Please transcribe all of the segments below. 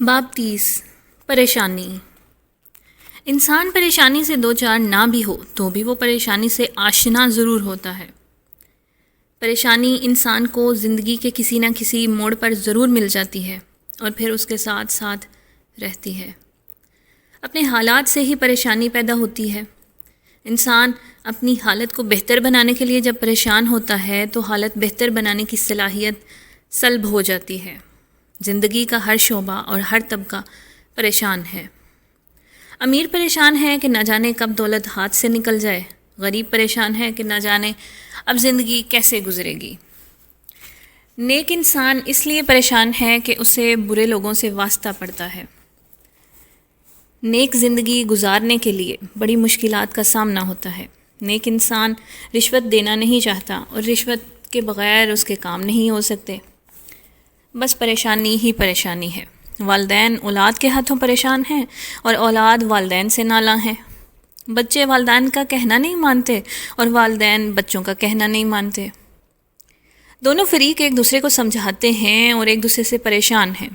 باب 30 پریشانی۔ انسان پریشانی سے دو چار نہ بھی ہو تو بھی وہ پریشانی سے آشنا ضرور ہوتا ہے۔ پریشانی انسان کو زندگی کے کسی نہ کسی موڑ پر ضرور مل جاتی ہے اور پھر اس کے ساتھ ساتھ رہتی ہے۔ اپنے حالات سے ہی پریشانی پیدا ہوتی ہے۔ انسان اپنی حالت کو بہتر بنانے کے لیے جب پریشان ہوتا ہے تو حالت بہتر بنانے کی صلاحیت سلب ہو جاتی ہے۔ زندگی کا ہر شعبہ اور ہر طبقہ پریشان ہے۔ امیر پریشان ہے کہ نہ جانے کب دولت ہاتھ سے نکل جائے، غریب پریشان ہے کہ نہ جانے اب زندگی کیسے گزرے گی۔ نیک انسان اس لیے پریشان ہے کہ اسے برے لوگوں سے واسطہ پڑتا ہے۔ نیک زندگی گزارنے کے لیے بڑی مشکلات کا سامنا ہوتا ہے۔ نیک انسان رشوت دینا نہیں چاہتا اور رشوت کے بغیر اس کے کام نہیں ہو سکتے۔ بس پریشانی ہی پریشانی ہے۔ والدین اولاد کے ہاتھوں پریشان ہیں اور اولاد والدین سے نالاں ہیں۔ بچے والدین کا کہنا نہیں مانتے اور والدین بچوں کا کہنا نہیں مانتے۔ دونوں فریق ایک دوسرے کو سمجھاتے ہیں اور ایک دوسرے سے پریشان ہیں۔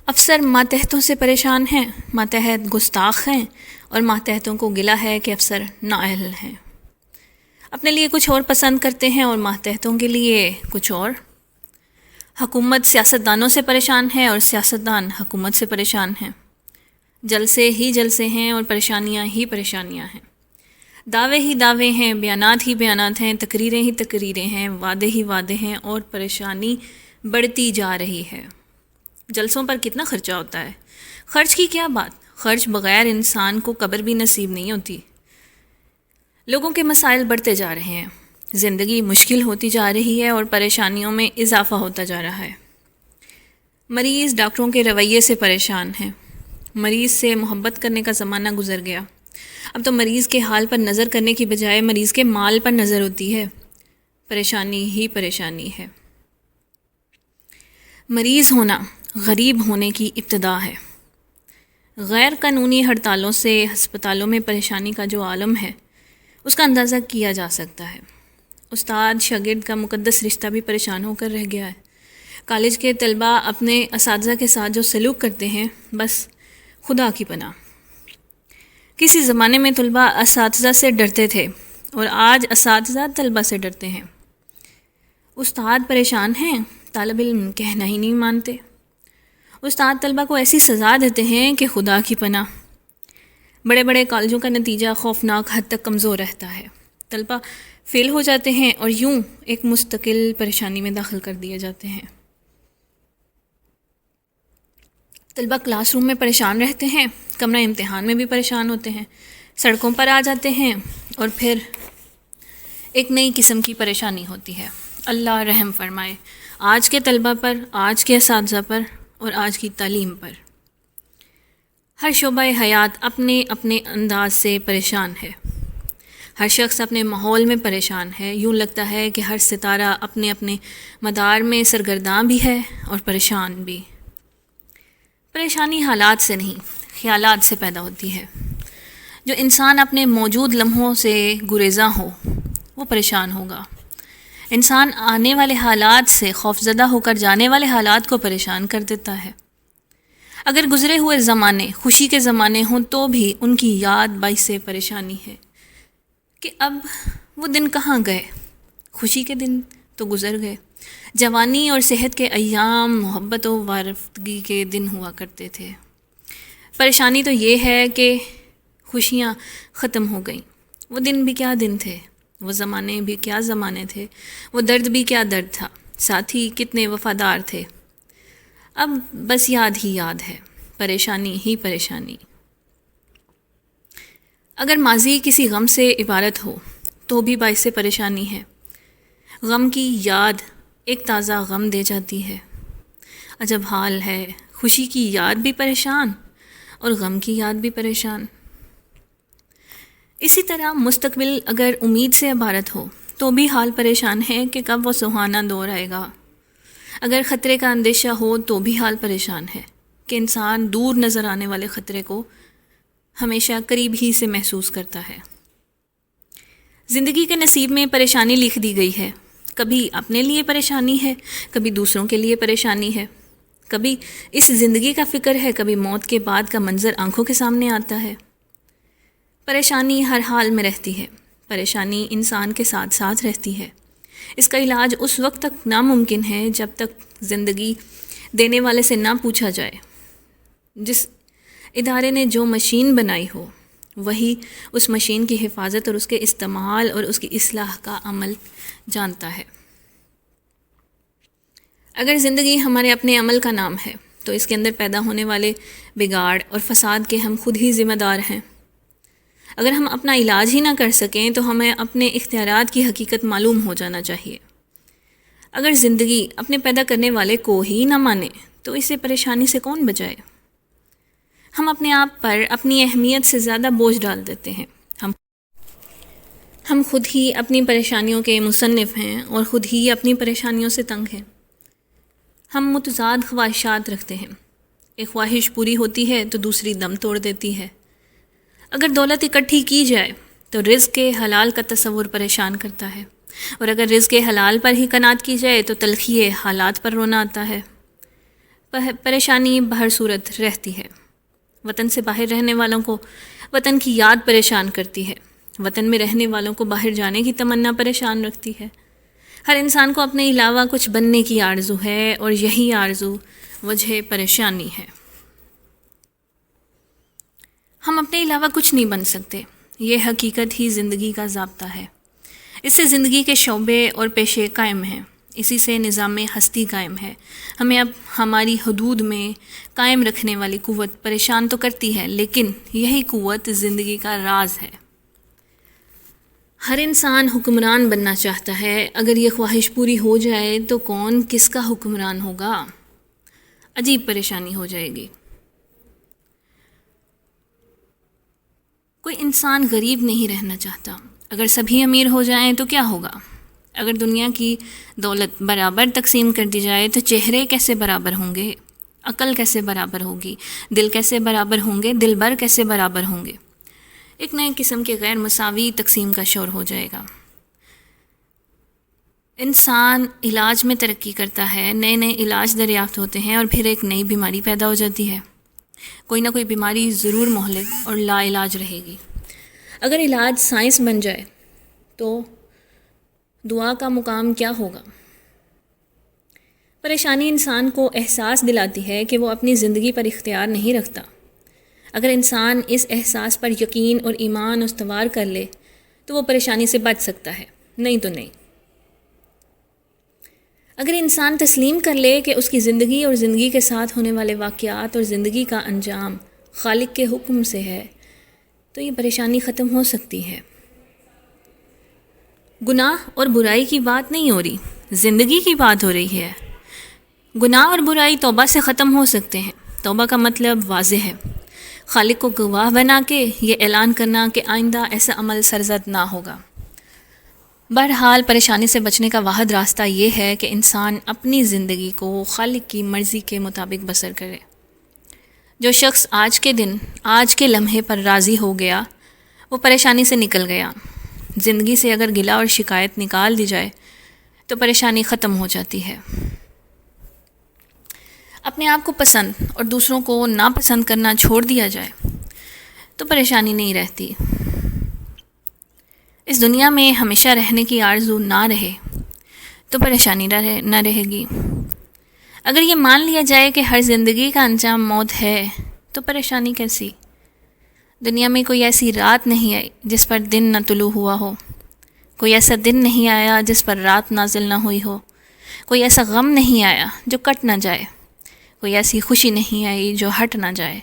افسر ماتحتوں سے پریشان ہیں، ماتحت گستاخ ہیں اور ماتحتوں کو گلہ ہے کہ افسر نااہل ہیں۔ اپنے لیے کچھ اور پسند کرتے ہیں اور ماتحتوں کے لیے کچھ اور۔ حکومت سیاستدانوں سے پریشان ہے اور سیاستدان حکومت سے پریشان ہیں۔ جلسے ہی جلسے ہیں اور پریشانیاں ہی پریشانیاں ہیں۔ دعوے ہی دعوے ہیں، بیانات ہی بیانات ہیں، تقریریں ہی تقریریں ہیں، وعدے ہی وعدے ہیں اور پریشانی بڑھتی جا رہی ہے۔ جلسوں پر کتنا خرچہ ہوتا ہے؟ خرچ کی کیا بات، خرچ بغیر انسان کو قبر بھی نصیب نہیں ہوتی۔ لوگوں کے مسائل بڑھتے جا رہے ہیں، زندگی مشکل ہوتی جا رہی ہے اور پریشانیوں میں اضافہ ہوتا جا رہا ہے۔ مریض ڈاکٹروں کے رویے سے پریشان ہیں۔ مریض سے محبت کرنے کا زمانہ گزر گیا۔ اب تو مریض کے حال پر نظر کرنے کی بجائے مریض کے مال پر نظر ہوتی ہے۔ پریشانی ہی پریشانی ہے۔ مریض ہونا غریب ہونے کی ابتدا ہے۔ غیر قانونی ہڑتالوں سے ہسپتالوں میں پریشانی کا جو عالم ہے اس کا اندازہ کیا جا سکتا ہے۔ استاد شاگرد کا مقدس رشتہ بھی پریشان ہو کر رہ گیا ہے۔ کالج کے طلباء اپنے اساتذہ کے ساتھ جو سلوک کرتے ہیں بس خدا کی پناہ۔ کسی زمانے میں طلباء اساتذہ سے ڈرتے تھے اور آج اساتذہ طلباء سے ڈرتے ہیں۔ استاد پریشان ہیں، طالب علم کہنا ہی نہیں مانتے۔ استاد طلباء کو ایسی سزا دیتے ہیں کہ خدا کی پناہ۔ بڑے بڑے کالجوں کا نتیجہ خوفناک حد تک کمزور رہتا ہے۔ طلباء فیل ہو جاتے ہیں اور یوں ایک مستقل پریشانی میں داخل کر دیے جاتے ہیں۔ طلباء کلاس روم میں پریشان رہتے ہیں، کمرہ امتحان میں بھی پریشان ہوتے ہیں، سڑکوں پر آ جاتے ہیں اور پھر ایک نئی قسم کی پریشانی ہوتی ہے۔ اللہ رحم فرمائے آج کے طلباء پر، آج کے اساتذہ پر اور آج کی تعلیم پر۔ ہر شعبہ حیات اپنے اپنے انداز سے پریشان ہے۔ ہر شخص اپنے ماحول میں پریشان ہے۔ یوں لگتا ہے کہ ہر ستارہ اپنے اپنے مدار میں سرگرداں بھی ہے اور پریشان بھی۔ پریشانی حالات سے نہیں، خیالات سے پیدا ہوتی ہے۔ جو انسان اپنے موجود لمحوں سے گریزاں ہو وہ پریشان ہوگا۔ انسان آنے والے حالات سے خوفزدہ ہو کر جانے والے حالات کو پریشان کر دیتا ہے۔ اگر گزرے ہوئے زمانے خوشی کے زمانے ہوں تو بھی ان کی یاد باعث پریشانی ہے کہ اب وہ دن کہاں گئے۔ خوشی کے دن تو گزر گئے۔ جوانی اور صحت کے ایام محبت و وارفتگی کے دن ہوا کرتے تھے۔ پریشانی تو یہ ہے کہ خوشیاں ختم ہو گئیں۔ وہ دن بھی کیا دن تھے، وہ زمانے بھی کیا زمانے تھے، وہ درد بھی کیا درد تھا، ساتھی کتنے وفادار تھے۔ اب بس یاد ہی یاد ہے، پریشانی ہی پریشانی۔ اگر ماضی کسی غم سے عبارت ہو تو بھی باعث پریشانی ہے۔ غم کی یاد ایک تازہ غم دے جاتی ہے۔ عجب حال ہے، خوشی کی یاد بھی پریشان اور غم کی یاد بھی پریشان۔ اسی طرح مستقبل اگر امید سے عبارت ہو تو بھی حال پریشان ہے کہ کب وہ سہانا دور آئے گا۔ اگر خطرے کا اندیشہ ہو تو بھی حال پریشان ہے کہ انسان دور نظر آنے والے خطرے کو ہمیشہ قریب ہی سے محسوس کرتا ہے۔ زندگی کے نصیب میں پریشانی لکھ دی گئی ہے۔ کبھی اپنے لیے پریشانی ہے، کبھی دوسروں کے لیے پریشانی ہے۔ کبھی اس زندگی کا فکر ہے، کبھی موت کے بعد کا منظر آنکھوں کے سامنے آتا ہے۔ پریشانی ہر حال میں رہتی ہے، پریشانی انسان کے ساتھ ساتھ رہتی ہے۔ اس کا علاج اس وقت تک ناممکن ہے جب تک زندگی دینے والے سے نہ پوچھا جائے۔ جس ادارے نے جو مشین بنائی ہو وہی اس مشین کی حفاظت اور اس کے استعمال اور اس کی اصلاح کا عمل جانتا ہے۔ اگر زندگی ہمارے اپنے عمل کا نام ہے تو اس کے اندر پیدا ہونے والے بگاڑ اور فساد کے ہم خود ہی ذمہ دار ہیں۔ اگر ہم اپنا علاج ہی نہ کر سکیں تو ہمیں اپنے اختیارات کی حقیقت معلوم ہو جانا چاہیے۔ اگر زندگی اپنے پیدا کرنے والے کو ہی نہ مانے تو اسے پریشانی سے کون بچائے؟ ہم اپنے آپ پر اپنی اہمیت سے زیادہ بوجھ ڈال دیتے ہیں۔ ہم خود ہی اپنی پریشانیوں کے مصنف ہیں اور خود ہی اپنی پریشانیوں سے تنگ ہیں۔ ہم متضاد خواہشات رکھتے ہیں، ایک خواہش پوری ہوتی ہے تو دوسری دم توڑ دیتی ہے۔ اگر دولت اکٹھی کی جائے تو رزق حلال کا تصور پریشان کرتا ہے، اور اگر رزق حلال پر ہی قناعت کی جائے تو تلخی حالات پر رونا آتا ہے۔ پریشانی بہر صورت رہتی ہے۔ وطن سے باہر رہنے والوں کو وطن کی یاد پریشان کرتی ہے، وطن میں رہنے والوں کو باہر جانے کی تمنا پریشان رکھتی ہے۔ ہر انسان کو اپنے علاوہ کچھ بننے کی آرزو ہے، اور یہی آرزو وجہ پریشانی ہے۔ ہم اپنے علاوہ کچھ نہیں بن سکتے، یہ حقیقت ہی زندگی کا ضابطہ ہے۔ اس سے زندگی کے شعبے اور پیشے قائم ہیں، اسی سے نظام ہستی قائم ہے۔ ہمیں اب ہماری حدود میں قائم رکھنے والی قوت پریشان تو کرتی ہے، لیکن یہی قوت زندگی کا راز ہے۔ ہر انسان حکمران بننا چاہتا ہے، اگر یہ خواہش پوری ہو جائے تو کون کس کا حکمران ہوگا؟ عجیب پریشانی ہو جائے گی۔ کوئی انسان غریب نہیں رہنا چاہتا۔ اگر سبھی امیر ہو جائیں تو کیا ہوگا؟ اگر دنیا کی دولت برابر تقسیم کر دی جائے تو چہرے کیسے برابر ہوں گے؟ عقل کیسے برابر ہوگی؟ دل کیسے برابر ہوں گے؟ دل بر کیسے برابر ہوں گے؟ ایک نئے قسم کے غیر مساوی تقسیم کا شور ہو جائے گا۔ انسان علاج میں ترقی کرتا ہے، نئے نئے علاج دریافت ہوتے ہیں، اور پھر ایک نئی بیماری پیدا ہو جاتی ہے۔ کوئی نہ کوئی بیماری ضرور مہلک اور لا علاج رہے گی۔ اگر علاج سائنس بن جائے تو دعا کا مقام کیا ہوگا؟ پریشانی انسان کو احساس دلاتی ہے کہ وہ اپنی زندگی پر اختیار نہیں رکھتا۔ اگر انسان اس احساس پر یقین اور ایمان استوار کر لے تو وہ پریشانی سے بچ سکتا ہے، نہیں تو نہیں۔ اگر انسان تسلیم کر لے کہ اس کی زندگی اور زندگی کے ساتھ ہونے والے واقعات اور زندگی کا انجام خالق کے حکم سے ہے تو یہ پریشانی ختم ہو سکتی ہے۔ گناہ اور برائی کی بات نہیں ہو رہی، زندگی کی بات ہو رہی ہے۔ گناہ اور برائی توبہ سے ختم ہو سکتے ہیں۔ توبہ کا مطلب واضح ہے، خالق کو گواہ بنا کے یہ اعلان کرنا کہ آئندہ ایسا عمل سرزد نہ ہوگا۔ بہرحال پریشانی سے بچنے کا واحد راستہ یہ ہے کہ انسان اپنی زندگی کو خالق کی مرضی کے مطابق بسر کرے۔ جو شخص آج کے دن، آج کے لمحے پر راضی ہو گیا وہ پریشانی سے نکل گیا۔ زندگی سے اگر گلہ اور شکایت نکال دی جائے تو پریشانی ختم ہو جاتی ہے۔ اپنے آپ کو پسند اور دوسروں کو ناپسند کرنا چھوڑ دیا جائے تو پریشانی نہیں رہتی۔ اس دنیا میں ہمیشہ رہنے کی آرزو نہ رہے تو پریشانی نہ رہے گی۔ اگر یہ مان لیا جائے کہ ہر زندگی کا انجام موت ہے تو پریشانی کیسی؟ دنیا میں کوئی ایسی رات نہیں آئی جس پر دن نہ طلوع ہوا ہو، کوئی ایسا دن نہیں آیا جس پر رات نازل نہ ہوئی ہو، کوئی ایسا غم نہیں آیا جو کٹ نہ جائے، کوئی ایسی خوشی نہیں آئی جو ہٹ نہ جائے،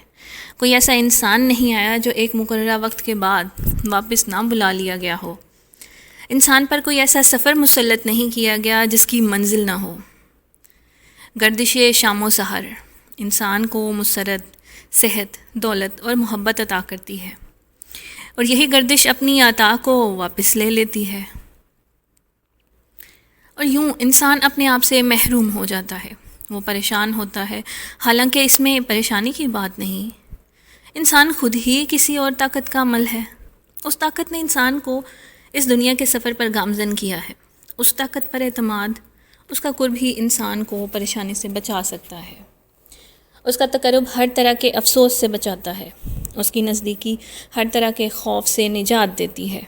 کوئی ایسا انسان نہیں آیا جو ایک مقررہ وقت کے بعد واپس نہ بلا لیا گیا ہو۔ انسان پر کوئی ایسا سفر مسلط نہیں کیا گیا جس کی منزل نہ ہو۔ گردش شام و سحر انسان کو مسرت، صحت، دولت اور محبت عطا کرتی ہے، اور یہی گردش اپنی عطا کو واپس لے لیتی ہے، اور یوں انسان اپنے آپ سے محروم ہو جاتا ہے، وہ پریشان ہوتا ہے۔ حالانکہ اس میں پریشانی کی بات نہیں، انسان خود ہی کسی اور طاقت کا عمل ہے۔ اس طاقت نے انسان کو اس دنیا کے سفر پر گامزن کیا ہے۔ اس طاقت پر اعتماد، اس کا قرب ہی انسان کو پریشانی سے بچا سکتا ہے۔ اس کا تقرب ہر طرح کے افسوس سے بچاتا ہے، اس کی نزدیکی ہر طرح کے خوف سے نجات دیتی ہے،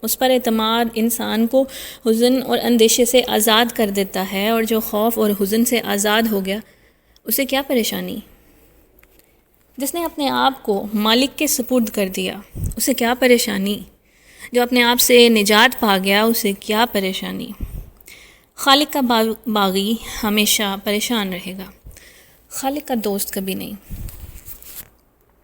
اس پر اعتماد انسان کو حزن اور اندیشے سے آزاد کر دیتا ہے، اور جو خوف اور حزن سے آزاد ہو گیا اسے کیا پریشانی؟ جس نے اپنے آپ کو مالک کے سپرد کر دیا اسے کیا پریشانی؟ جو اپنے آپ سے نجات پا گیا اسے کیا پریشانی؟ خالق کا باغی ہمیشہ پریشان رہے گا، خالق کا دوست کبھی نہیں۔